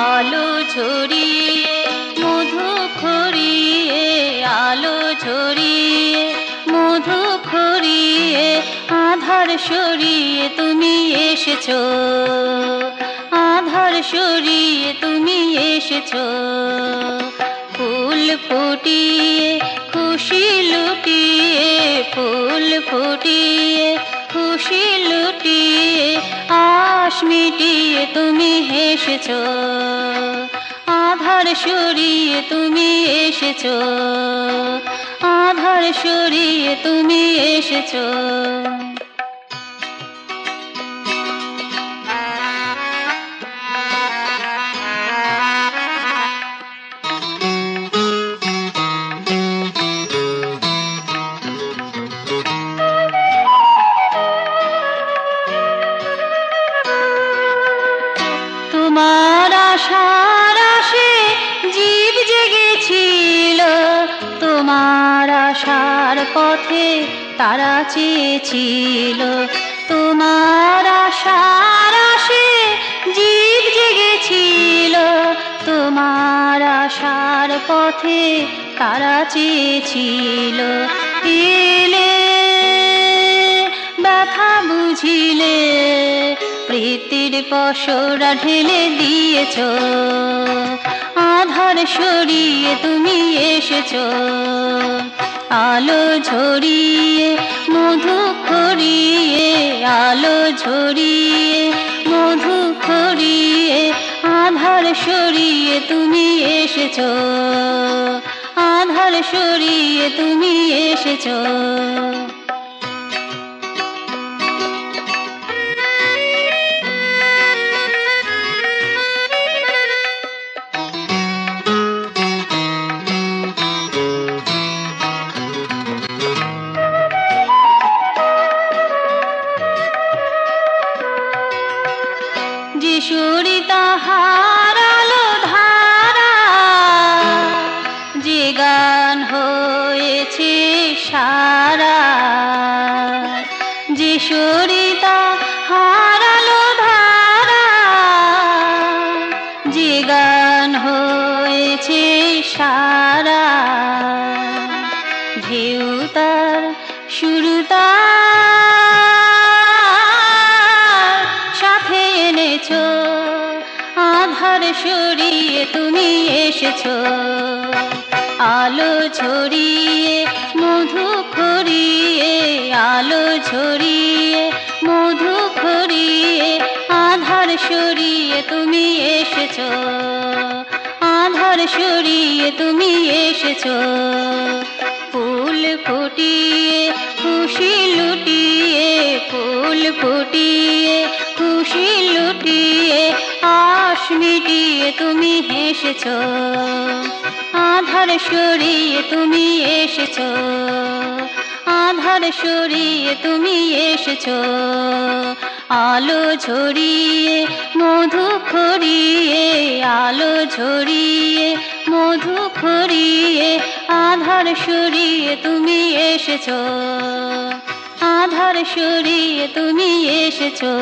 আলো ছড়িয়ে মধু খড়িয়ে, আলো ছড়িয়ে মধু খড়িয়ে, আধার সরিয়ে তুমি এসেছো, আধার সরিয়ে তুমি এসেছো। ফুল ফুটিয়ে খুশি লুটিয়ে, ফুল ফুটিয়ে খুশি লুটিয়ে, আশ মিটিয়ে তুমি হেসেছো, আধার সরিয়ে তুমি এসেছো, আধার সরিয়ে তুমি এসেছো। তোমার আশার আশে জীব জেগেছিল, তোমার আশার পথে তারা চেয়েছিল, তোমার আশার আশে জীব জেগেছিল, তোমার আশার পথে তারা চেয়েছিল। এলে ব্যথা বুঝিলে, প্রীতির পসরা ঢেলে দিয়েছো, আধার সরিয়ে তুমি এসেছো। আলো ঝরিয়ে মধু খড়িয়ে, আলো ঝরিয়ে মধু খড়িয়ে, আধার সরিয়ে তুমি এসেছো, আধার সরিয়ে তুমি এসেছো। যে সরিতা হারালো ধারা, যে গান হয়েছে সারা, যে সরিতা হারালো ধারা, যে গান হয়েছে সারা, ঢেউ তার শুরু তার সাথে এনেছো, আধার সরিয়ে তুমি এসেছো। আলো ছড়িয়ে মধু খড়িয়ে, আলো ছড়িয়ে মধু খড়িয়ে, আধার সরিয়ে তুমি এসেছো, আধার সরিয়ে তুমি এসেছো। ফুল ফুটিয়ে খুশি লুটিয়ে, ফুল ফুটিয়ে খুশি লুটিয়ে, আশ মিটিয়ে তুমি হেসেছো, আধার সরিয়ে তুমি এসেছো, আধার সরিয়ে তুমি এসেছো। আলো ঝরিয়ে মধু খড়িয়ে, আলো ঝরিয়ে মধু খড়িয়ে, আধার সরিয়ে তুমি এসেছো, আধার সরিয়ে তুমি এসেছো।